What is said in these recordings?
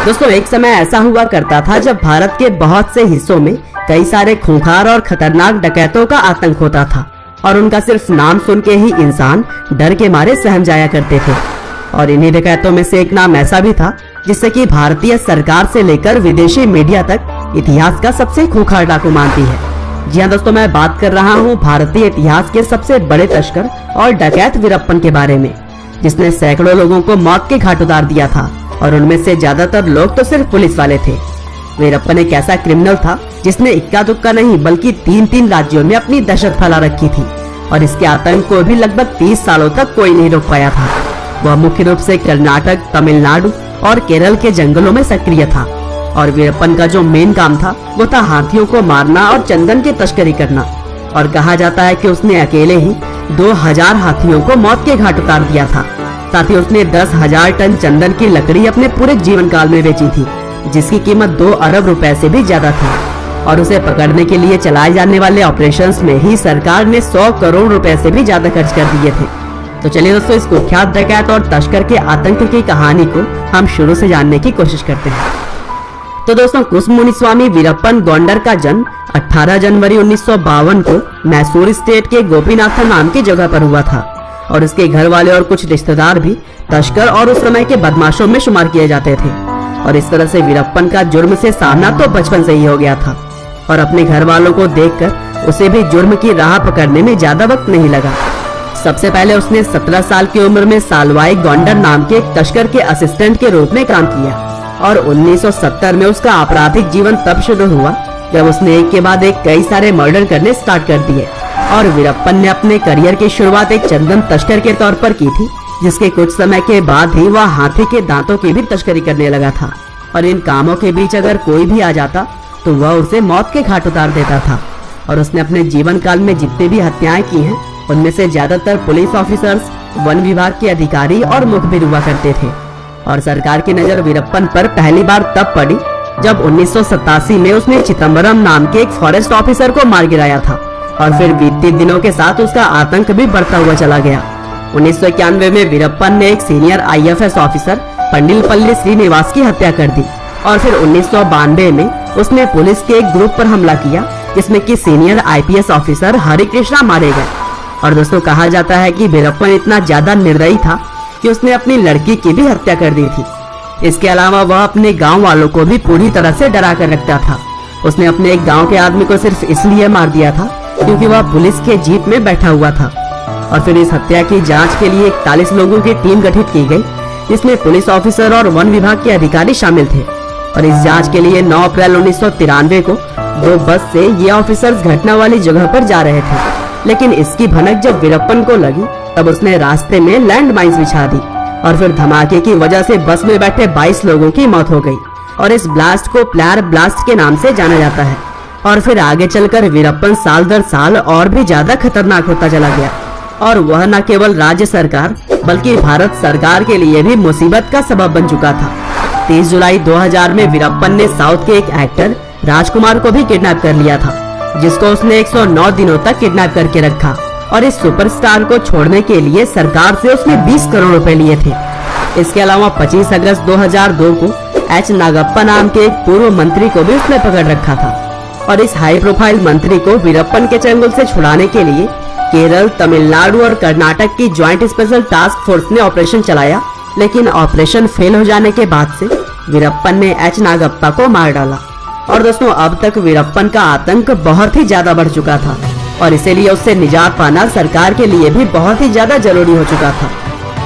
दोस्तों एक समय ऐसा हुआ करता था जब भारत के बहुत से हिस्सों में कई सारे खूंखार और खतरनाक डकैतों का आतंक होता था और उनका सिर्फ नाम सुन के ही इंसान डर के मारे सहम जाया करते थे। और इन्हीं डकैतों में से एक नाम ऐसा भी था जिससे कि भारतीय सरकार से लेकर विदेशी मीडिया तक इतिहास का सबसे खूंखार डाकू मानती है। जी हाँ दोस्तों, मैं बात कर रहा हूँ भारतीय इतिहास के सबसे बड़े तस्कर और डकैत वीरप्पन के बारे में, जिसने सैकड़ों लोगों को मौत के घाट उतार दिया था और उनमें से ज्यादातर लोग तो सिर्फ पुलिस वाले थे। वीरप्पन एक ऐसा क्रिमिनल था जिसने इक्का दुक्का नहीं बल्कि 3 राज्यों में अपनी दहशत फैला रखी थी और इसके आतंक को भी लगभग 30 सालों तक कोई नहीं रोक पाया था। वह मुख्य रूप से कर्नाटक, तमिलनाडु और केरल के जंगलों में सक्रिय था और वीरप्पन का जो मेन काम था वो था हाथियों को मारना और चंदन की तस्करी करना। और कहा जाता है कि उसने अकेले ही 2000 हाथियों को मौत के घाट उतार दिया था। साथ ही उसने 10,000 टन चंदन की लकड़ी अपने पूरे जीवन काल में बेची थी, जिसकी कीमत 2 अरब रुपए से भी ज्यादा थी। और उसे पकड़ने के लिए चलाए जाने वाले ऑपरेशंस में ही सरकार ने 100 करोड़ रुपए से भी ज्यादा खर्च कर दिए थे। तो चलिए दोस्तों, इस कुख्यात डकैत और तस्कर के आतंक की कहानी को हम शुरू से जानने की कोशिश करते हैं। तो दोस्तों, कुसमुनिस्वामी वीरप्पन गोंडर का जन्म 18 जनवरी 1952 को मैसूर स्टेट के गोपीनाथन नाम की जगह पर हुआ था और उसके घर वाले और कुछ रिश्तेदार भी तस्कर और उस समय के बदमाशों में शुमार किए जाते थे। और इस तरह से वीरप्पन का जुर्म से सामना तो बचपन से ही हो गया था और अपने घर वालों को देखकर उसे भी जुर्म की राह पकड़ने में ज्यादा वक्त नहीं लगा। सबसे पहले उसने 17 साल की उम्र में सालवाई गोंडर नाम के एक तस्कर के असिस्टेंट के रूप में काम किया और 1970 में उसका आपराधिक जीवन तब शुरू हुआ जब उसने एक के बाद एक कई सारे मर्डर करने स्टार्ट कर दिए। और वीरप्पन ने अपने करियर की शुरुआत एक चंदन तस्कर के तौर पर की थी, जिसके कुछ समय के बाद ही वह हाथी के दांतों की भी तस्करी करने लगा था। और इन कामों के बीच अगर कोई भी आ जाता तो वह उसे मौत के घाट उतार देता था। और उसने अपने जीवन काल में जितनी भी हत्याएं की हैं उनमें से ज्यादातर पुलिस ऑफिसर्स, वन विभाग के अधिकारी और मुखबिर हुआ करते थे। और सरकार की नजर वीरप्पन पर पहली बार तब पड़ी जब 1987 में उसने चिदम्बरम नाम के एक फॉरेस्ट ऑफिसर को मार गिराया था और फिर बीतते दिनों के साथ उसका आतंक भी बढ़ता हुआ चला गया। 1991 में वीरप्पन ने एक सीनियर IFS ऑफिसर पंडिलपल्ली श्रीनिवास की हत्या कर दी और फिर 1992 में उसने पुलिस के एक ग्रुप पर हमला किया जिसमें कि सीनियर IPS ऑफिसर हरिकृष्णा मारे गए। और दोस्तों, कहा जाता है कि वीरप्पन इतना ज्यादा निर्दयी था कि उसने अपनी लड़की की भी हत्या कर दी थी। इसके अलावा वह अपने गाँव वालों को भी पूरी तरह से डरा कर रखता था। उसने अपने एक गाँव के आदमी को सिर्फ इसलिए मार दिया था क्योंकि वह पुलिस के जीप में बैठा हुआ था। और फिर इस हत्या की जांच के लिए 41 लोगों की टीम गठित की गई, जिसमें पुलिस ऑफिसर और वन विभाग के अधिकारी शामिल थे। और इस जांच के लिए 9 अप्रैल 1993 को 2 बस से ये ऑफिसर्स घटना वाली जगह पर जा रहे थे, लेकिन इसकी भनक जब वीरप्पन को लगी तब उसने रास्ते में लैंड माइन्स बिछा दी और फिर धमाके की वजह से बस में बैठे 22 लोगों की मौत हो गई। और इस ब्लास्ट को प्लेयर ब्लास्ट के नाम से जाना जाता है। और फिर आगे चलकर वीरप्पन साल दर साल और भी ज्यादा खतरनाक होता चला गया और वह न केवल राज्य सरकार बल्कि भारत सरकार के लिए भी मुसीबत का सबब बन चुका था। 30 जुलाई 2000 में वीरप्पन ने साउथ के एक एक्टर राजकुमार को भी किडनैप कर लिया था, जिसको उसने 109 दिनों तक किडनैप करके रखा। और इस सुपरस्टार को छोड़ने के लिए सरकार से उसने 20 करोड़ रुपए लिए थे। इसके अलावा 25 अगस्त 2002 को H नागप्पा नाम के एक पूर्व मंत्री को भी उसने पकड़ रखा था। और इस हाई प्रोफाइल मंत्री को वीरप्पन के चंगुल से छुड़ाने के लिए केरल, तमिलनाडु और कर्नाटक की ज्वाइंट स्पेशल टास्क फोर्स ने ऑपरेशन चलाया, लेकिन ऑपरेशन फेल हो जाने के बाद से वीरप्पन ने H नागप्पा को मार डाला। और दोस्तों, अब तक वीरप्पन का आतंक बहुत ही ज्यादा बढ़ चुका था और इसीलिए उससे निजात पाना सरकार के लिए भी बहुत ही ज्यादा जरूरी हो चुका था।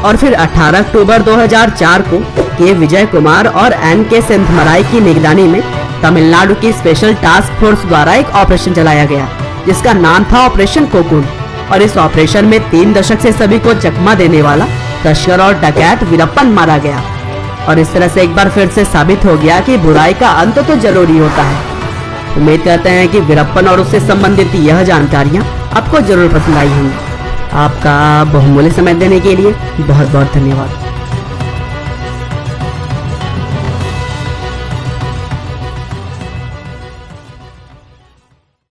और फिर 18 अक्टूबर 2004 को के विजय कुमार और NK सिंधमराई की निगरानी में तमिलनाडु की स्पेशल टास्क फोर्स द्वारा एक ऑपरेशन चलाया गया, जिसका नाम था ऑपरेशन कोकून। और इस ऑपरेशन में 3 दशक से सभी को चकमा देने वाला तस्कर और डकैत वीरप्पन मारा गया। और इस तरह से एक बार फिर से साबित हो गया कि बुराई का अंत तो जरूरी होता है। उम्मीद करते हैं कि वीरप्पन और उससे संबंधित यह जानकारियाँ आपको जरूर पसंद आई होंगी। आपका बहुमूल्य समय देने के लिए बहुत बहुत धन्यवाद।